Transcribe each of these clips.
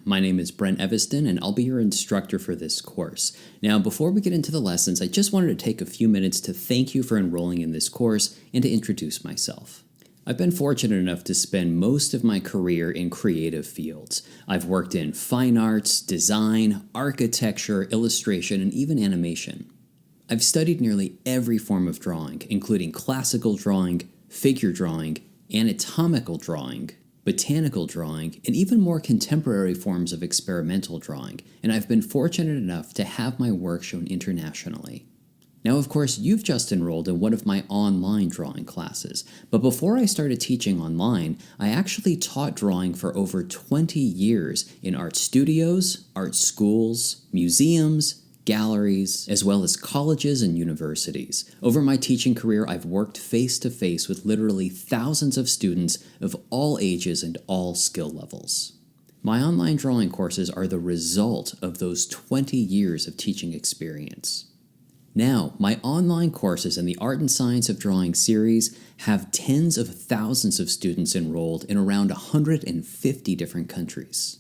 My name is Brent Eviston, and I'll be your instructor for this course. Now, before we get into the lessons, I just wanted to take a few minutes to thank you for enrolling in this course and to introduce myself. I've been fortunate enough to spend most of my career in creative fields. I've worked in fine arts, design, architecture, illustration, and even animation. I've studied nearly every form of drawing, including classical drawing, figure drawing, anatomical drawing, botanical drawing, and even more contemporary forms of experimental drawing, and I've been fortunate enough to have my work shown internationally. Now, of course, you've just enrolled in one of my online drawing classes, but before I started teaching online, I actually taught drawing for over 20 years in art studios, art schools, museums, galleries, as well as colleges and universities. Over my teaching career, I've worked face-to-face with literally thousands of students of all ages and all skill levels. My online drawing courses are the result of those 20 years of teaching experience. Now, my online courses in the Art and Science of Drawing series have tens of thousands of students enrolled in around 150 different countries.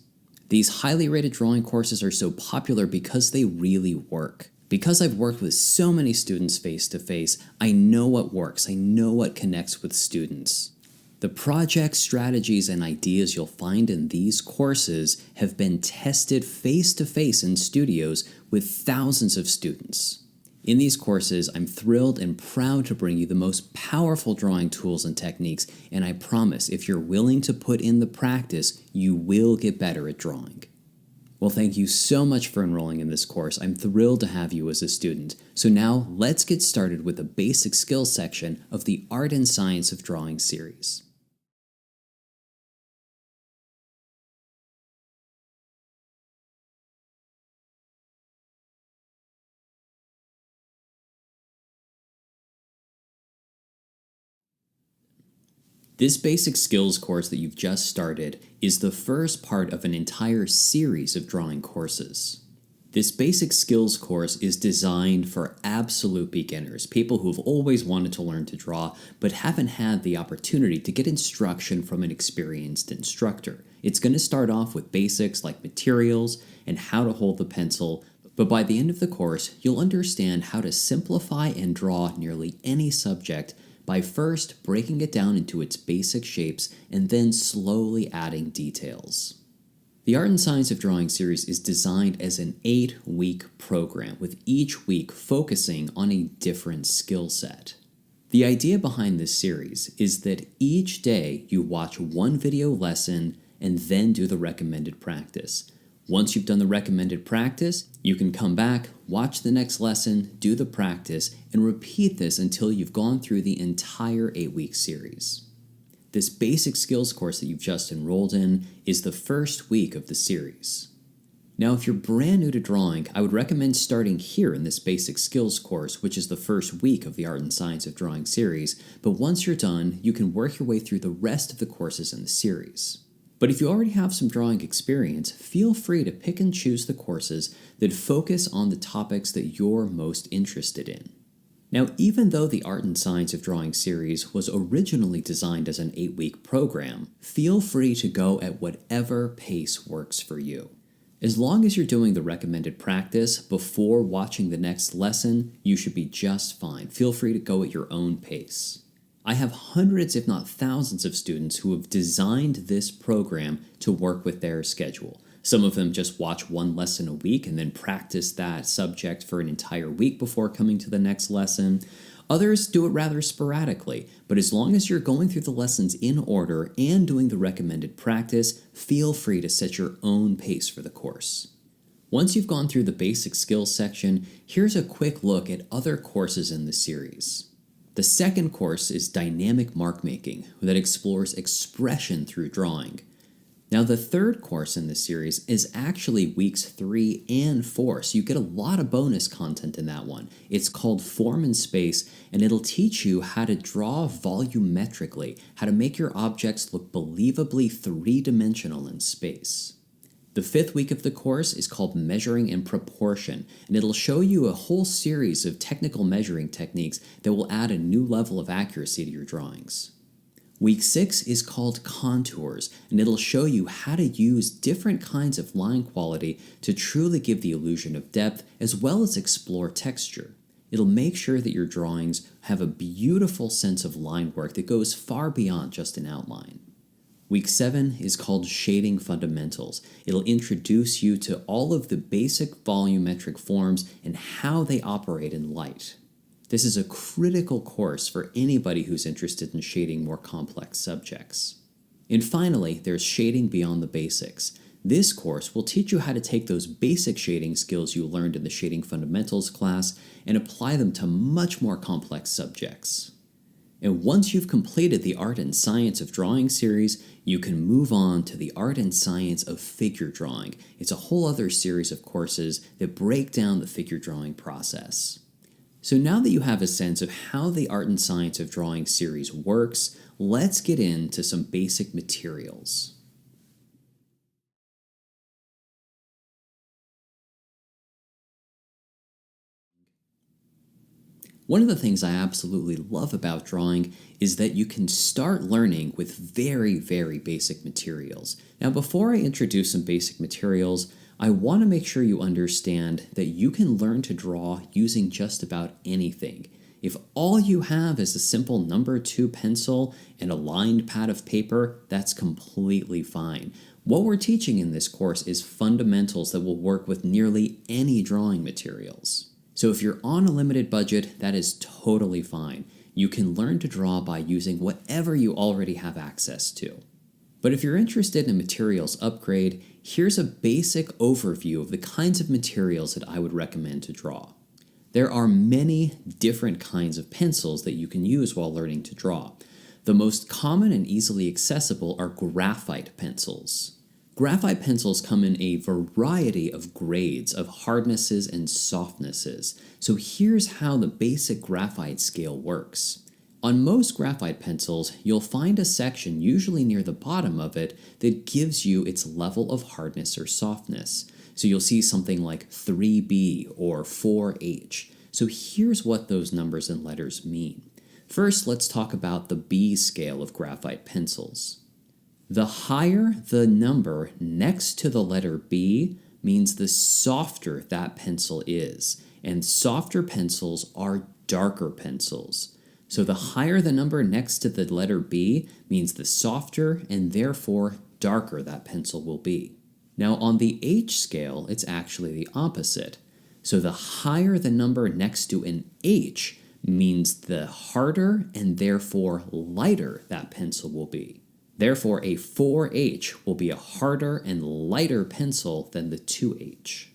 These highly rated drawing courses are so popular because they really work. Because I've worked with so many students face-to-face, I know what works, I know what connects with students. The projects, strategies, and ideas you'll find in these courses have been tested face-to-face in studios with thousands of students. In these courses, I'm thrilled and proud to bring you the most powerful drawing tools and techniques, and I promise if you're willing to put in the practice, you will get better at drawing. Well, thank you so much for enrolling in this course. I'm thrilled to have you as a student. So now, let's get started with the basic skills section of the Art and Science of Drawing series. This basic skills course that you've just started is the first part of an entire series of drawing courses. This basic skills course is designed for absolute beginners, people who've always wanted to learn to draw but haven't had the opportunity to get instruction from an experienced instructor. It's going to start off with basics like materials and how to hold the pencil, but by the end of the course, you'll understand how to simplify and draw nearly any subject by first breaking it down into its basic shapes and then slowly adding details. The Art and Science of Drawing series is designed as an 8-week program, with each week focusing on a different skill set. The idea behind this series is that each day you watch one video lesson and then do the recommended practice. Once you've done the recommended practice, you can come back, watch the next lesson, do the practice, and repeat this until you've gone through the entire 8-week series. This basic skills course that you've just enrolled in is the first week of the series. Now, if you're brand new to drawing, I would recommend starting here in this basic skills course, which is the first week of the Art and Science of Drawing series, but once you're done, you can work your way through the rest of the courses in the series. But if you already have some drawing experience, feel free to pick and choose the courses that focus on the topics that you're most interested in. Now, even though the Art and Science of Drawing series was originally designed as an 8-week program, feel free to go at whatever pace works for you. As long as you're doing the recommended practice before watching the next lesson, you should be just fine. Feel free to go at your own pace. I have hundreds, if not thousands, of students who have designed this program to work with their schedule. Some of them just watch one lesson a week and then practice that subject for an entire week before coming to the next lesson. Others do it rather sporadically, but as long as you're going through the lessons in order and doing the recommended practice, feel free to set your own pace for the course. Once you've gone through the basic skills section, here's a quick look at other courses in the series. The second course is Dynamic Markmaking, that explores expression through drawing. Now, the third course in this series is actually weeks 3 and 4, so you get a lot of bonus content in that one. It's called Form and Space, and it'll teach you how to draw volumetrically, how to make your objects look believably three-dimensional in space. The 5th week of the course is called Measuring and Proportion, and it'll show you a whole series of technical measuring techniques that will add a new level of accuracy to your drawings. Week 6 is called Contours, and it'll show you how to use different kinds of line quality to truly give the illusion of depth as well as explore texture. It'll make sure that your drawings have a beautiful sense of line work that goes far beyond just an outline. Week 7 is called Shading Fundamentals. It'll introduce you to all of the basic volumetric forms and how they operate in light. This is a critical course for anybody who's interested in shading more complex subjects. And finally, there's Shading Beyond the Basics. This course will teach you how to take those basic shading skills you learned in the Shading Fundamentals class and apply them to much more complex subjects. And once you've completed the Art and Science of Drawing series, you can move on to the Art and Science of Figure Drawing. It's a whole other series of courses that break down the figure drawing process. So now that you have a sense of how the Art and Science of Drawing series works, let's get into some basic materials. One of the things I absolutely love about drawing is that you can start learning with very, very basic materials. Now, before I introduce some basic materials, I want to make sure you understand that you can learn to draw using just about anything. If all you have is a simple number 2 pencil and a lined pad of paper, that's completely fine. What we're teaching in this course is fundamentals that will work with nearly any drawing materials. So if you're on a limited budget, that is totally fine. You can learn to draw by using whatever you already have access to. But if you're interested in a materials upgrade, here's a basic overview of the kinds of materials that I would recommend to draw. There are many different kinds of pencils that you can use while learning to draw. The most common and easily accessible are graphite pencils. Graphite pencils come in a variety of grades of hardnesses and softnesses. So here's how the basic graphite scale works. On most graphite pencils, you'll find a section, usually near the bottom of it, that gives you its level of hardness or softness. So you'll see something like 3B or 4H. So here's what those numbers and letters mean. First, let's talk about the B scale of graphite pencils. The higher the number next to the letter B means the softer that pencil is, and softer pencils are darker pencils. So the higher the number next to the letter B means the softer and therefore darker that pencil will be. Now on the H scale, it's actually the opposite. So the higher the number next to an H means the harder and therefore lighter that pencil will be. Therefore, a 4H will be a harder and lighter pencil than the 2H.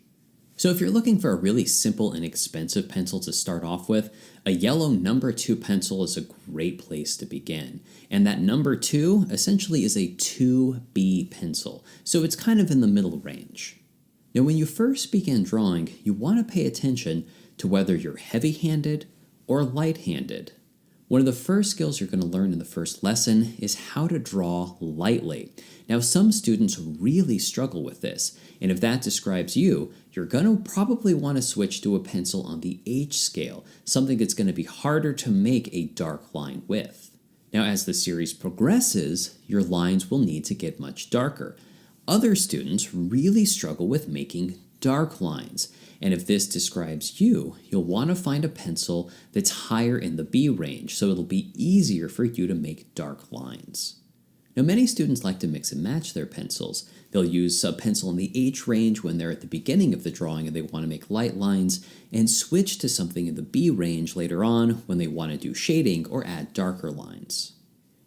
So if you're looking for a really simple and inexpensive pencil to start off with, a yellow number 2 pencil is a great place to begin. And that number 2 essentially is a 2B pencil, so it's kind of in the middle range. Now when you first begin drawing, you want to pay attention to whether you're heavy-handed or light-handed. One of the first skills you're going to learn in the first lesson is how to draw lightly. Now, some students really struggle with this, and if that describes you, you're going to probably want to switch to a pencil on the H scale, something that's going to be harder to make a dark line with. Now, as the series progresses, your lines will need to get much darker. Other students really struggle with making dark lines, and if this describes you, you'll want to find a pencil that's higher in the B range, so it'll be easier for you to make dark lines. Now, many students like to mix and match their pencils. They'll use a pencil in the H range when they're at the beginning of the drawing and they want to make light lines, and switch to something in the B range later on when they want to do shading or add darker lines.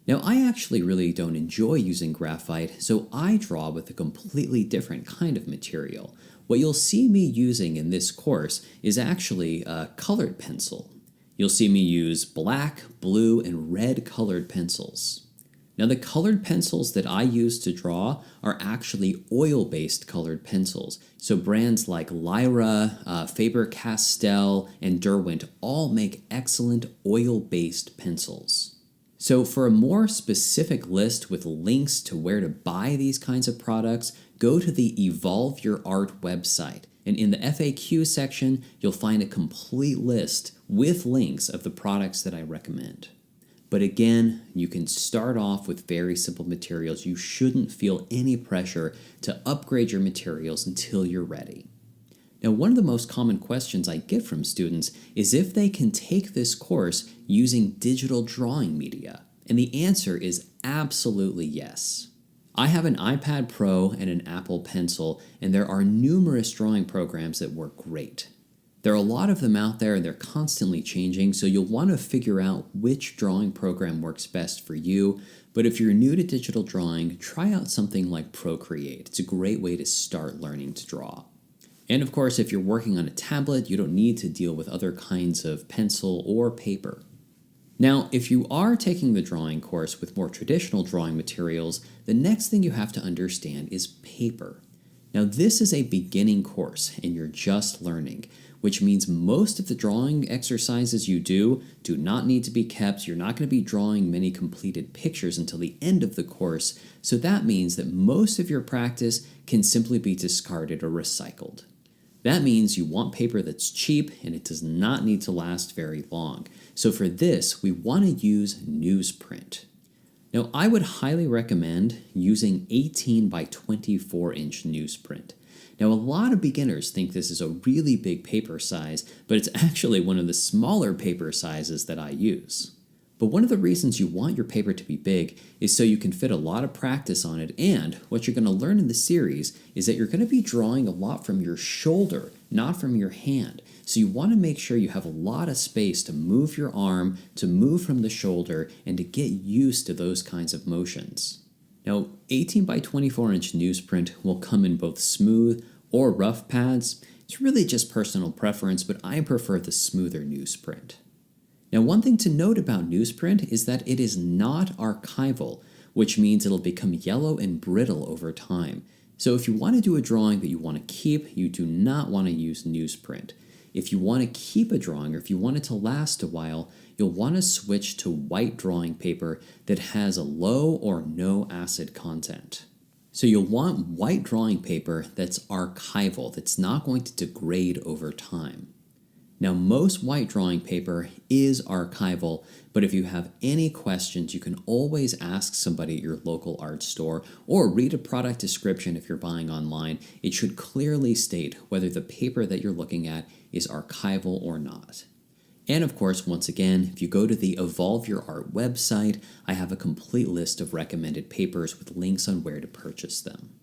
Now, I actually really don't enjoy using graphite, so I draw with a completely different kind of material. What you'll see me using in this course is actually a colored pencil. You'll see me use black, blue, and red colored pencils. Now, the colored pencils that I use to draw are actually oil-based colored pencils. So brands like Lyra, Faber-Castell, and Derwent all make excellent oil-based pencils. So for a more specific list with links to where to buy these kinds of products, go to the Evolve Your Art website. And in the FAQ section, you'll find a complete list with links of the products that I recommend. But again, you can start off with very simple materials. You shouldn't feel any pressure to upgrade your materials until you're ready. Now, one of the most common questions I get from students is if they can take this course using digital drawing media. And the answer is absolutely yes. I have an iPad Pro and an Apple Pencil, and there are numerous drawing programs that work great. There are a lot of them out there and they're constantly changing, so you'll want to figure out which drawing program works best for you. But if you're new to digital drawing, try out something like Procreate. It's a great way to start learning to draw. And of course, if you're working on a tablet, you don't need to deal with other kinds of pencil or paper. Now, if you are taking the drawing course with more traditional drawing materials, the next thing you have to understand is paper. Now, this is a beginning course and you're just learning, which means most of the drawing exercises you do not need to be kept. You're not going to be drawing many completed pictures until the end of the course, so that means that most of your practice can simply be discarded or recycled. That means you want paper that's cheap and it does not need to last very long. So for this, we want to use newsprint. Now, I would highly recommend using 18 by 24 inch newsprint. Now, a lot of beginners think this is a really big paper size, but it's actually one of the smaller paper sizes that I use. But one of the reasons you want your paper to be big is so you can fit a lot of practice on it, and what you're going to learn in the series is that you're going to be drawing a lot from your shoulder, not from your hand. So you want to make sure you have a lot of space to move your arm, to move from the shoulder, and to get used to those kinds of motions. Now, 18 by 24 inch newsprint will come in both smooth or rough pads. It's really just personal preference, but I prefer the smoother newsprint. Now, one thing to note about newsprint is that it is not archival, which means it'll become yellow and brittle over time. So if you want to do a drawing that you want to keep, you do not want to use newsprint. If you want to keep a drawing, or if you want it to last a while, you'll want to switch to white drawing paper that has a low or no acid content. So you'll want white drawing paper that's archival, that's not going to degrade over time. Now, most white drawing paper is archival, but if you have any questions, you can always ask somebody at your local art store or read a product description if you're buying online. It should clearly state whether the paper that you're looking at is archival or not. And of course, once again, if you go to the Evolve Your Art website, I have a complete list of recommended papers with links on where to purchase them.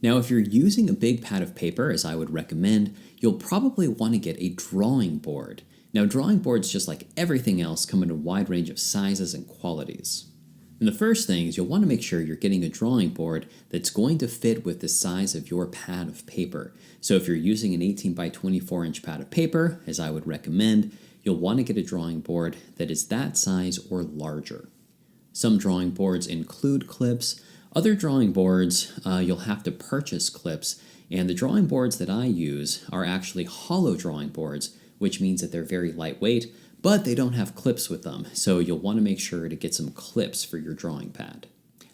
Now, if you're using a big pad of paper, as I would recommend, you'll probably want to get a drawing board. Now, drawing boards, just like everything else, come in a wide range of sizes and qualities. And the first thing is you'll want to make sure you're getting a drawing board that's going to fit with the size of your pad of paper. So if you're using an 18 by 24 inch pad of paper, as I would recommend, you'll want to get a drawing board that is that size or larger. Some drawing boards include clips. Other drawing boards, you'll have to purchase clips, and the drawing boards that I use are actually hollow drawing boards, which means that they're very lightweight, but they don't have clips with them, so you'll want to make sure to get some clips for your drawing pad.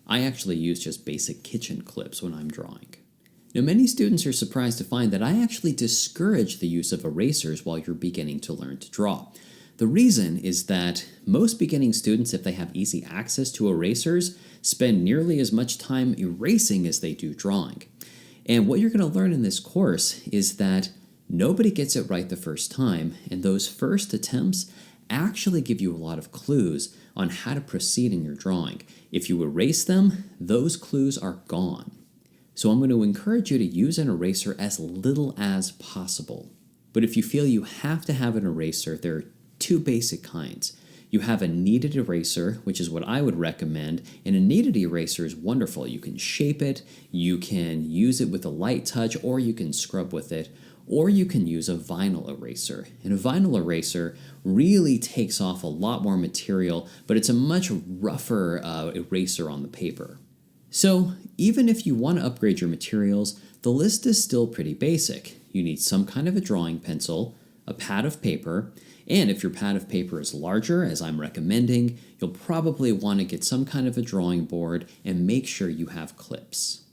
I actually use just basic kitchen clips when I'm drawing. Now, many students are surprised to find that I actually discourage the use of erasers while you're beginning to learn to draw. The reason is that most beginning students, if they have easy access to erasers, spend nearly as much time erasing as they do drawing. And what you're going to learn in this course is that nobody gets it right the first time, and those first attempts actually give you a lot of clues on how to proceed in your drawing. If you erase them, those clues are gone. So I'm going to encourage you to use an eraser as little as possible. But if you feel you have to have an eraser, there are two basic kinds. You have a kneaded eraser, which is what I would recommend, and a kneaded eraser is wonderful. You can shape it, you can use it with a light touch, or you can scrub with it, or you can use a vinyl eraser. And a vinyl eraser really takes off a lot more material, but it's a much rougher eraser on the paper. So even if you want to upgrade your materials, the list is still pretty basic. You need some kind of a drawing pencil, a pad of paper, and if your pad of paper is larger, as I'm recommending, you'll probably want to get some kind of a drawing board and make sure you have clips.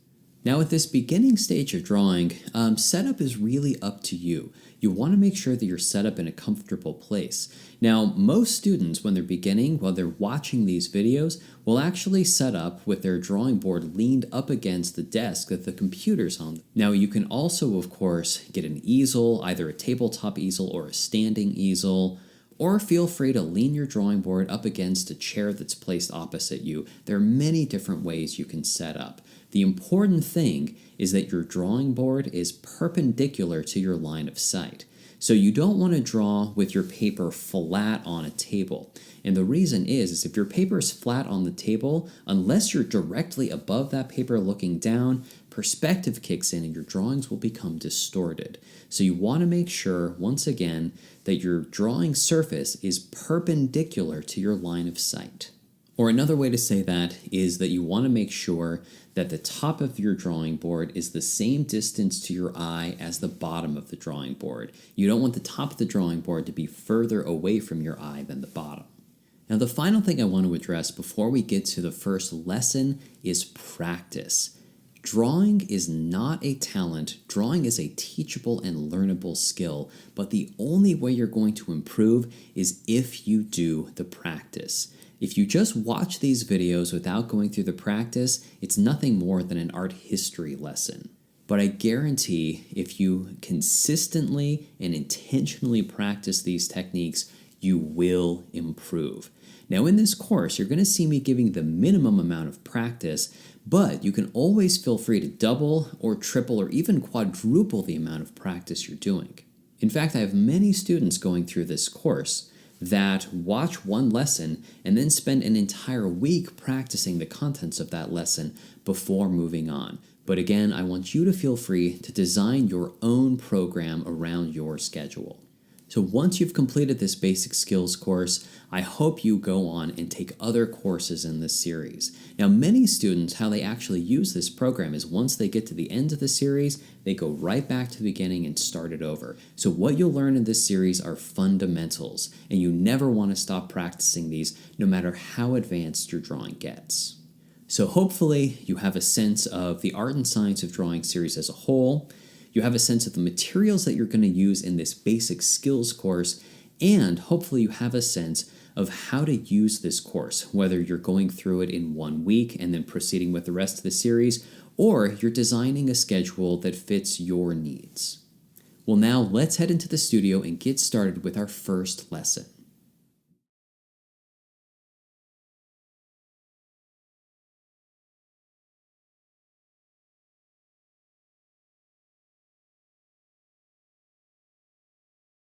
Now at this beginning stage of drawing, setup is really up to you. You want to make sure that you're set up in a comfortable place. Now, most students, when they're beginning, while they're watching these videos, will actually set up with their drawing board leaned up against the desk that the computer's on. Now, you can also, of course, get an easel, either a tabletop easel or a standing easel, or feel free to lean your drawing board up against a chair that's placed opposite you. There are many different ways you can set up. The important thing is that your drawing board is perpendicular to your line of sight. So you don't want to draw with your paper flat on a table. And the reason is if your paper is flat on the table, unless you're directly above that paper looking down, perspective kicks in and your drawings will become distorted. So you want to make sure, once again, that your drawing surface is perpendicular to your line of sight. Or another way to say that is that you want to make sure that the top of your drawing board is the same distance to your eye as the bottom of the drawing board. You don't want the top of the drawing board to be further away from your eye than the bottom. Now, the final thing I want to address before we get to the first lesson is practice. Drawing is not a talent. Drawing is a teachable and learnable skill, but the only way you're going to improve is if you do the practice. If you just watch these videos without going through the practice, it's nothing more than an art history lesson. But I guarantee if you consistently and intentionally practice these techniques, you will improve. Now in this course, you're going to see me giving the minimum amount of practice, but you can always feel free to double or triple or even quadruple the amount of practice you're doing. In fact, I have many students going through this course that watch one lesson and then spend an entire week practicing the contents of that lesson before moving on. But again, I want you to feel free to design your own program around your schedule. So once you've completed this basic skills course, I hope you go on and take other courses in this series. Now, many students, how they actually use this program is once they get to the end of the series, they go right back to the beginning and start it over. So what you'll learn in this series are fundamentals, and you never want to stop practicing these no matter how advanced your drawing gets. So hopefully you have a sense of the Art and Science of Drawing series as a whole. You have a sense of the materials that you're going to use in this basic skills course, and hopefully you have a sense of how to use this course, whether you're going through it in 1 week and then proceeding with the rest of the series, or you're designing a schedule that fits your needs. Well, now let's head into the studio and get started with our first lesson.